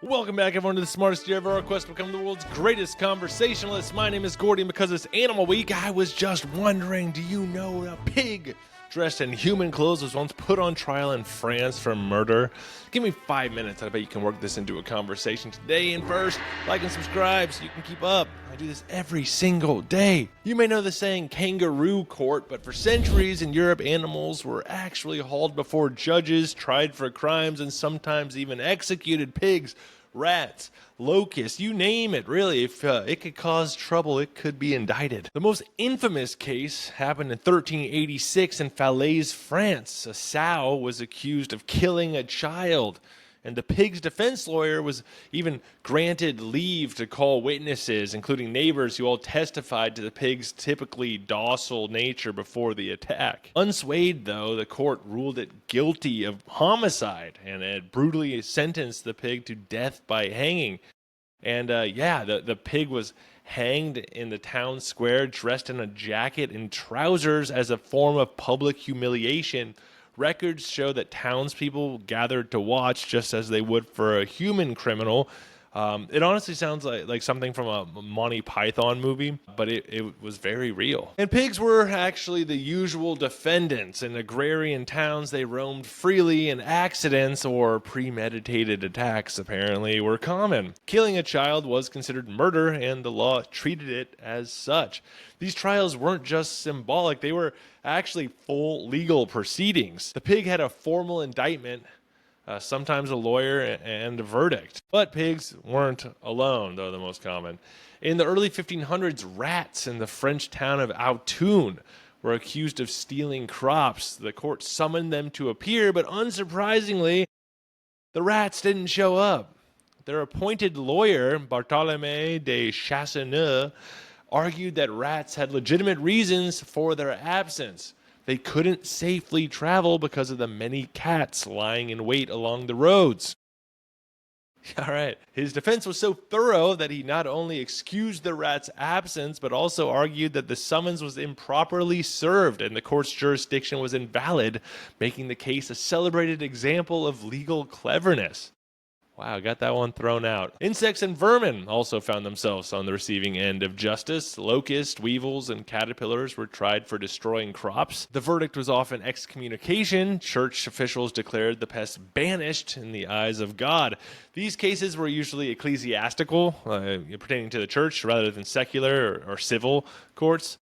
Welcome back, everyone, to the smartest year ever, our quest to become the world's greatest conversationalist. My name is Gordy, and because it's Animal Week, I was just wondering, do you know a pig dressed in human clothes was once put on trial in France for murder? Give me 5 minutes, I bet you can work this into a conversation today. And first, like and subscribe so you can keep up. I do this every single day. You may know the saying kangaroo court, but for centuries in Europe, animals were actually hauled before judges, tried for crimes, and sometimes even executed. Pigs, rats, locusts, you name it, really. If it could cause trouble, it could be indicted. The most infamous case happened in 1386 in Falaise, France. A sow was accused of killing a child, and the pig's defense lawyer was even granted leave to call witnesses, including neighbors who all testified to the pig's typically docile nature before the attack. Unswayed, though, the court ruled it guilty of homicide and had brutally sentenced the pig to death by hanging. And the pig was hanged in the town square, dressed in a jacket and trousers as a form of public humiliation. Records show that townspeople gathered to watch just as they would for a human criminal. It honestly sounds like something from a Monty Python movie, but it was very real. And pigs were actually the usual defendants. In agrarian towns, they roamed freely, and accidents or premeditated attacks apparently were common. Killing a child was considered murder, and the law treated it as such. These trials weren't just symbolic, they were actually full legal proceedings. The pig had a formal indictment, sometimes a lawyer, and a verdict. But pigs weren't alone, though the most common. In the early 1500s, rats in the French town of Autun were accused of stealing crops. The court summoned them to appear, but unsurprisingly, the rats didn't show up. Their appointed lawyer, Bartholomew de Chasseneux, argued that rats had legitimate reasons for their absence. They couldn't safely travel because of the many cats lying in wait along the roads. All right. His defense was so thorough that he not only excused the rat's absence, but also argued that the summons was improperly served and the court's jurisdiction was invalid, making the case a celebrated example of legal cleverness. Wow, got that one thrown out. Insects and vermin also found themselves on the receiving end of justice. Locusts, weevils, and caterpillars were tried for destroying crops. The verdict was often excommunication. Church officials declared the pest banished in the eyes of God. These cases were usually ecclesiastical, pertaining to the church, rather than secular or civil courts.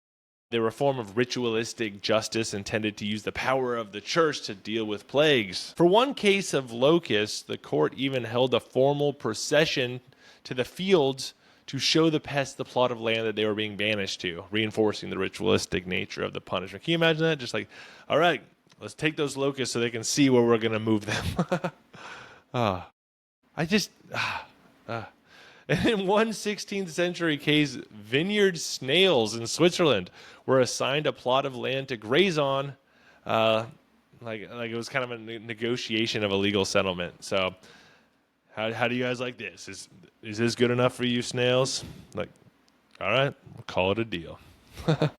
They were a form of ritualistic justice intended to use the power of the church to deal with plagues. For one case of locusts, the court even held a formal procession to the fields to show the pests the plot of land that they were being banished to, reinforcing the ritualistic nature of the punishment. Can you imagine that? Just like, all right, let's take those locusts so they can see where we're going to move them. And in one 16th century case, vineyard snails in Switzerland were assigned a plot of land to graze on, like it was kind of a negotiation of a legal settlement. So how do you guys like this? Is this good enough for you, snails? Like, all right, we'll call it a deal.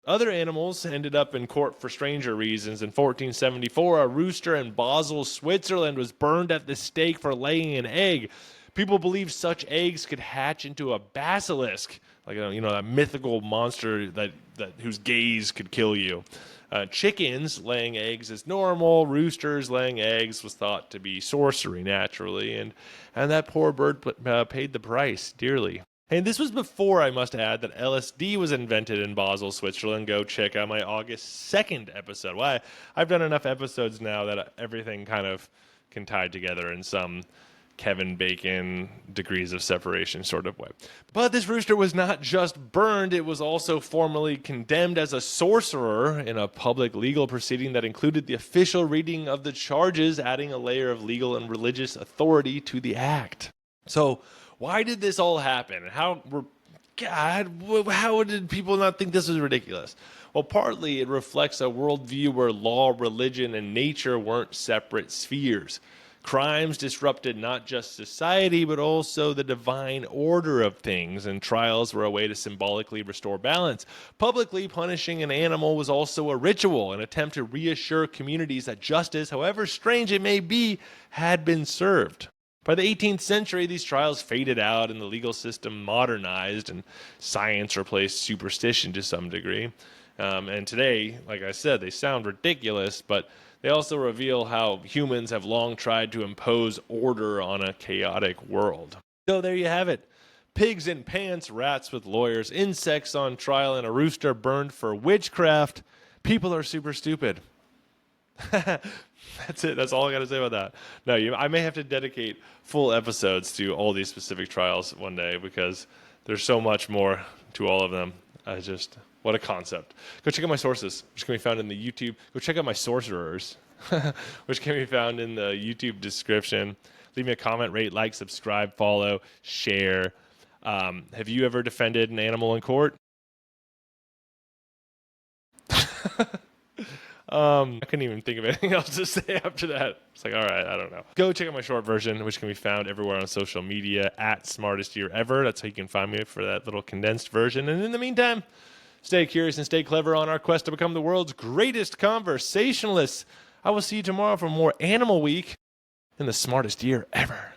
Other animals ended up in court for stranger reasons. In 1474, a rooster in Basel, Switzerland was burned at the stake for laying an egg. People believed such eggs could hatch into a basilisk, like a mythical monster that whose gaze could kill you. Chickens laying eggs is normal. Roosters laying eggs was thought to be sorcery, naturally, and that poor bird paid the price dearly. And this was before, I must add, that LSD was invented in Basel, Switzerland. Go check out my August 2nd episode. Well, I've done enough episodes now that everything kind of can tie together in some Kevin Bacon degrees of separation sort of way. But this rooster was not just burned, it was also formally condemned as a sorcerer in a public legal proceeding that included the official reading of the charges, adding a layer of legal and religious authority to the act. So why did this all happen? How did people not think this was ridiculous? Well, partly it reflects a worldview where law, religion, and nature weren't separate spheres. Crimes disrupted not just society, but also the divine order of things, and trials were a way to symbolically restore balance. Publicly punishing an animal was also a ritual, an attempt to reassure communities that justice, however strange it may be, had been served. By the 18th century, these trials faded out and the legal system modernized and science replaced superstition to some degree. And today, like I said, they sound ridiculous, but they also reveal how humans have long tried to impose order on a chaotic world. So there you have it. Pigs in pants, rats with lawyers, insects on trial, and a rooster burned for witchcraft. People are super stupid. That's it. That's all I got to say about that. No, I may have to dedicate full episodes to all these specific trials one day because there's so much more to all of them. What a concept. Go check out my sources, which can be found in the YouTube. Go check out my sorcerers, which can be found in the YouTube description. Leave me a comment, rate, like, subscribe, follow, share. Have you ever defended an animal in court? I couldn't even think of anything else to say after that. It's like, all right, I don't know. Go check out my short version, which can be found everywhere on social media at Smartest Year Ever. That's how you can find me for that little condensed version. And in the meantime, stay curious and stay clever on our quest to become the world's greatest conversationalists. I will see you tomorrow for more Animal Week in the Smartest Year Ever.